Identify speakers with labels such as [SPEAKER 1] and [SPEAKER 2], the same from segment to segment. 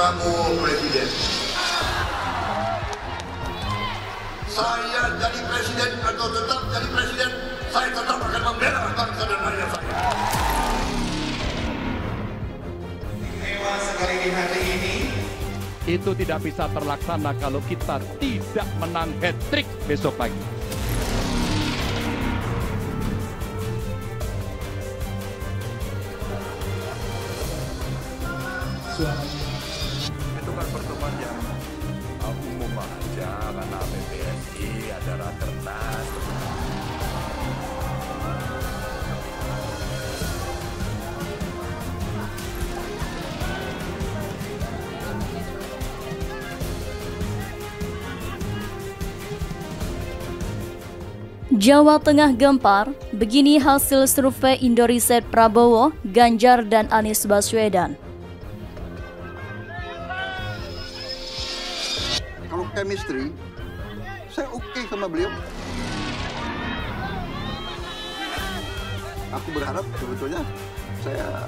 [SPEAKER 1] kamu presiden. Saya jadi presiden atau tetap jadi presiden, saya tetap akan membela bangsa dan rakyat saya.
[SPEAKER 2] Istimewa sekali di hari ini.
[SPEAKER 3] Itu tidak bisa terlaksana kalau kita tidak menang hat-trick besok pagi.
[SPEAKER 4] Itu kan pertemuan yang umum aja, karena PPSI ada rakernas.
[SPEAKER 5] Jawa Tengah gempar, begini hasil survei Indoriset Prabowo, Ganjar dan Anies Baswedan.
[SPEAKER 6] Kalau chemistry, saya oke sama beliau. Aku berharap sebetulnya saya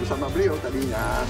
[SPEAKER 6] bersama beliau tadinya.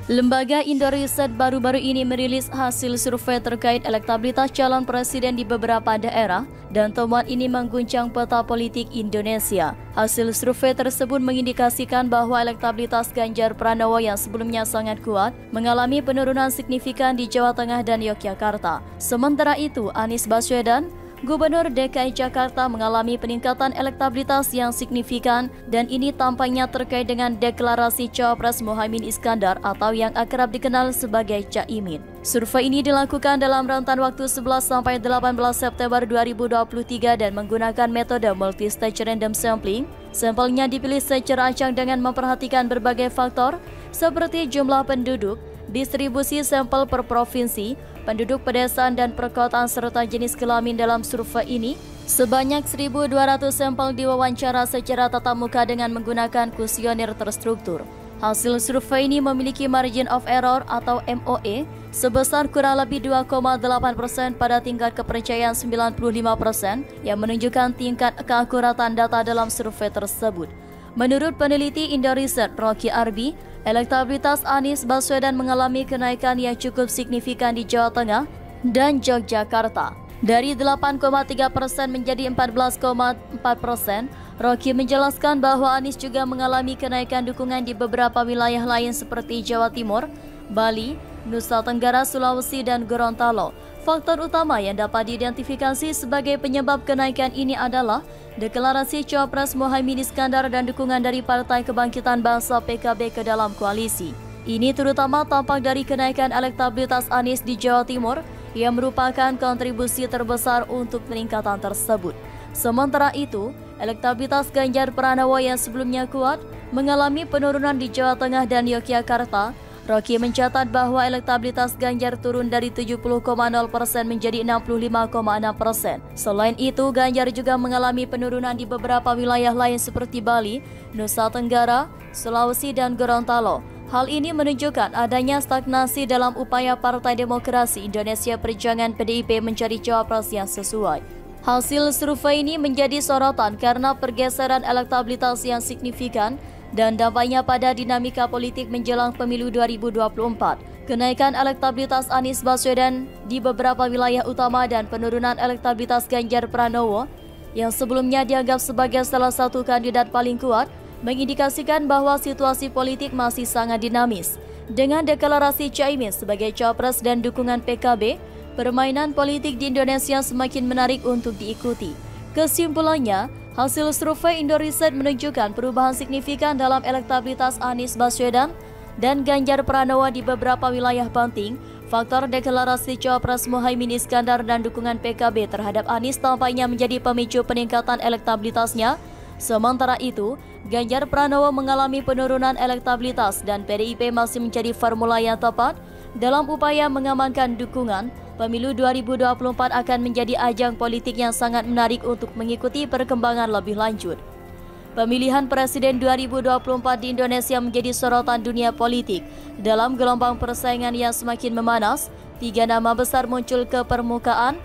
[SPEAKER 5] Lembaga Indoriset baru-baru ini merilis hasil survei terkait elektabilitas calon presiden di beberapa daerah dan temuan ini mengguncang peta politik Indonesia. Hasil survei tersebut mengindikasikan bahwa elektabilitas Ganjar Pranowo yang sebelumnya sangat kuat mengalami penurunan signifikan di Jawa Tengah dan Yogyakarta. Sementara itu, Anies Baswedan, Gubernur DKI Jakarta mengalami peningkatan elektabilitas yang signifikan dan ini tampaknya terkait dengan deklarasi Cawapres Muhaimin Iskandar atau yang akrab dikenal sebagai Caimin. Survei ini dilakukan dalam rentan waktu 11 sampai 18 September 2023 dan menggunakan metode multi-stage random sampling. Sampelnya dipilih secara acak dengan memperhatikan berbagai faktor seperti jumlah penduduk, distribusi sampel per provinsi, penduduk pedesaan dan perkotaan serta jenis kelamin. Dalam survei ini, sebanyak 1.200 sampel diwawancara secara tatap muka dengan menggunakan kuesioner terstruktur. Hasil survei ini memiliki margin of error atau MOE sebesar kurang lebih 2,8% pada tingkat kepercayaan 95% yang menunjukkan tingkat keakuratan data dalam survei tersebut. Menurut peneliti Indoriset Rocky Arbi, elektabilitas Anies Baswedan mengalami kenaikan yang cukup signifikan di Jawa Tengah dan Yogyakarta. Dari 8,3% menjadi 14,4%, Rocky menjelaskan bahwa Anies juga mengalami kenaikan dukungan di beberapa wilayah lain seperti Jawa Timur, Bali, Nusa Tenggara, Sulawesi, dan Gorontalo. Faktor utama yang dapat diidentifikasi sebagai penyebab kenaikan ini adalah deklarasi Cawapres Muhaimin Iskandar dan dukungan dari Partai Kebangkitan Bangsa PKB ke dalam koalisi. Ini terutama tampak dari kenaikan elektabilitas Anies di Jawa Timur yang merupakan kontribusi terbesar untuk peningkatan tersebut. Sementara itu, elektabilitas Ganjar Pranowo yang sebelumnya kuat mengalami penurunan di Jawa Tengah dan Yogyakarta. Rocky mencatat bahwa elektabilitas Ganjar turun dari 70,0% menjadi 65,6%. Selain itu, Ganjar juga mengalami penurunan di beberapa wilayah lain seperti Bali, Nusa Tenggara, Sulawesi, dan Gorontalo. Hal ini menunjukkan adanya stagnasi dalam upaya Partai Demokrasi Indonesia Perjuangan PDIP mencari cawapres yang sesuai. Hasil survei ini menjadi sorotan karena pergeseran elektabilitas yang signifikan dan dampaknya pada dinamika politik menjelang pemilu 2024. Kenaikan elektabilitas Anies Baswedan di beberapa wilayah utama dan penurunan elektabilitas Ganjar Pranowo yang sebelumnya dianggap sebagai salah satu kandidat paling kuat mengindikasikan bahwa situasi politik masih sangat dinamis. Dengan deklarasi Caimin sebagai cawapres dan dukungan PKB, permainan politik di Indonesia semakin menarik untuk diikuti. Kesimpulannya, hasil survei Indoriset menunjukkan perubahan signifikan dalam elektabilitas Anies Baswedan dan Ganjar Pranowo di beberapa wilayah penting. Faktor deklarasi Cawapres Muhaimin Iskandar dan dukungan PKB terhadap Anies tampaknya menjadi pemicu peningkatan elektabilitasnya. Sementara itu, Ganjar Pranowo mengalami penurunan elektabilitas dan PDIP masih menjadi formula yang tepat dalam upaya mengamankan dukungan. Pemilu 2024 akan menjadi ajang politik yang sangat menarik untuk mengikuti perkembangan lebih lanjut. Pemilihan Presiden 2024 di Indonesia menjadi sorotan dunia politik. Dalam gelombang persaingan yang semakin memanas, 3 nama besar muncul ke permukaan,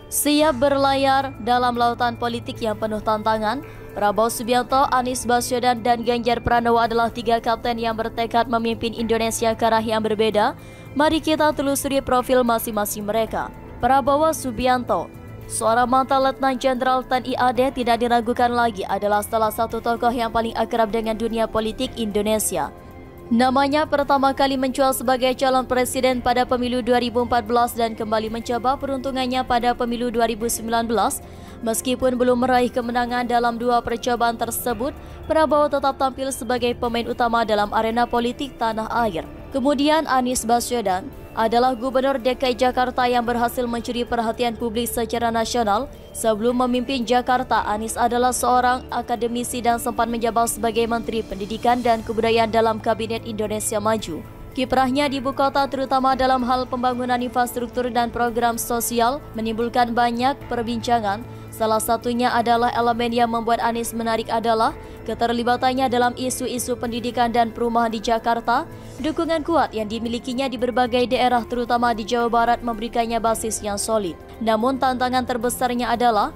[SPEAKER 5] siap berlayar dalam lautan politik yang penuh tantangan. Prabowo Subianto, Anies Baswedan, dan Ganjar Pranowo adalah 3 kapten yang bertekad memimpin Indonesia ke arah yang berbeda. Mari kita telusuri profil masing-masing mereka. Prabowo Subianto, seorang mantan Letnan Jenderal TNI AD, tidak diragukan lagi adalah salah satu tokoh yang paling akrab dengan dunia politik Indonesia. Namanya pertama kali mencuat sebagai calon presiden pada pemilu 2014 dan kembali mencoba peruntungannya pada pemilu 2019. Meskipun belum meraih kemenangan dalam 2 percobaan tersebut, Prabowo tetap tampil sebagai pemain utama dalam arena politik tanah air. Kemudian Anies Baswedan adalah Gubernur DKI Jakarta yang berhasil mencuri perhatian publik secara nasional. Sebelum memimpin Jakarta, Anies adalah seorang akademisi dan sempat menjabat sebagai Menteri Pendidikan dan Kebudayaan dalam Kabinet Indonesia Maju. Kiprahnya di ibu kota terutama dalam hal pembangunan infrastruktur dan program sosial menimbulkan banyak perbincangan. Salah satunya adalah elemen yang membuat Anies menarik adalah keterlibatannya dalam isu-isu pendidikan dan perumahan di Jakarta. Dukungan kuat yang dimilikinya di berbagai daerah terutama di Jawa Barat memberikannya basis yang solid. Namun tantangan terbesarnya adalah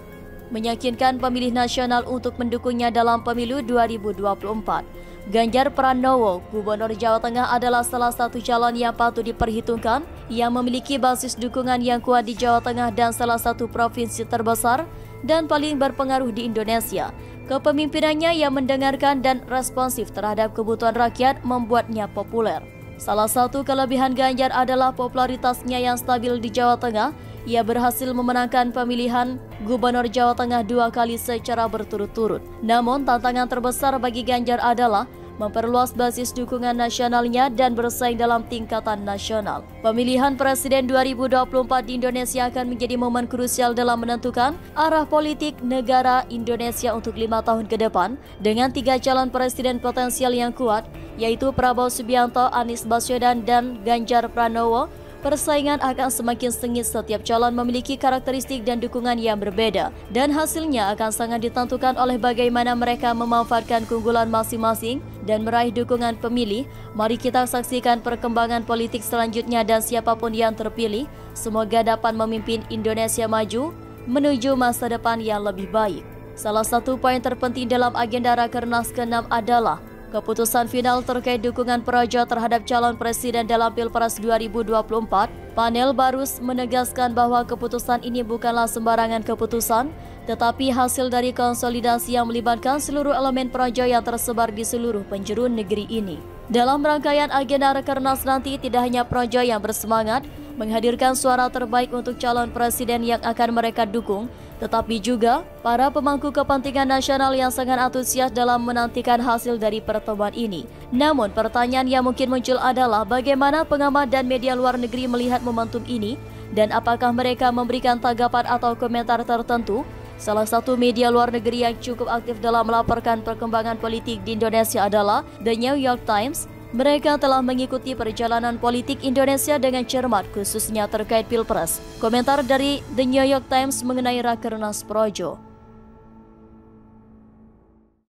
[SPEAKER 5] meyakinkan pemilih nasional untuk mendukungnya dalam pemilu 2024. Ganjar Pranowo, Gubernur Jawa Tengah, adalah salah satu calon yang patut diperhitungkan yang memiliki basis dukungan yang kuat di Jawa Tengah dan salah satu provinsi terbesar dan paling berpengaruh di Indonesia. Kepemimpinannya yang mendengarkan dan responsif terhadap kebutuhan rakyat membuatnya populer. Salah satu kelebihan Ganjar adalah popularitasnya yang stabil di Jawa Tengah. Ia berhasil memenangkan pemilihan Gubernur Jawa Tengah 2 kali secara berturut-turut. Namun tantangan terbesar bagi Ganjar adalah memperluas basis dukungan nasionalnya dan bersaing dalam tingkatan nasional. Pemilihan Presiden 2024 di Indonesia akan menjadi momen krusial dalam menentukan arah politik negara Indonesia untuk 5 tahun ke depan dengan 3 calon presiden potensial yang kuat, yaitu Prabowo Subianto, Anies Baswedan, dan Ganjar Pranowo. Persaingan akan semakin sengit, setiap calon memiliki karakteristik dan dukungan yang berbeda, dan hasilnya akan sangat ditentukan oleh bagaimana mereka memanfaatkan keunggulan masing-masing dan meraih dukungan pemilih. Mari kita saksikan perkembangan politik selanjutnya dan siapapun yang terpilih, semoga dapat memimpin Indonesia maju menuju masa depan yang lebih baik. Salah satu poin terpenting dalam agenda Rakernas ke-6 adalah keputusan final terkait dukungan Projo terhadap calon presiden dalam Pilpres 2024. Panel Barus menegaskan bahwa keputusan ini bukanlah sembarangan keputusan, tetapi hasil dari konsolidasi yang melibatkan seluruh elemen Projo yang tersebar di seluruh penjuru negeri ini. Dalam rangkaian agenda Rakernas nanti, tidak hanya Projo yang bersemangat menghadirkan suara terbaik untuk calon presiden yang akan mereka dukung, tetapi juga para pemangku kepentingan nasional yang sangat antusias dalam menantikan hasil dari pertemuan ini. Namun pertanyaan yang mungkin muncul adalah bagaimana pengamat dan media luar negeri melihat momentum ini dan apakah mereka memberikan tanggapan atau komentar tertentu. Salah satu media luar negeri yang cukup aktif dalam melaporkan perkembangan politik di Indonesia adalah The New York Times. Mereka telah mengikuti perjalanan politik Indonesia dengan cermat, khususnya terkait Pilpres. Komentar dari The New York Times mengenai Rakernas Projo.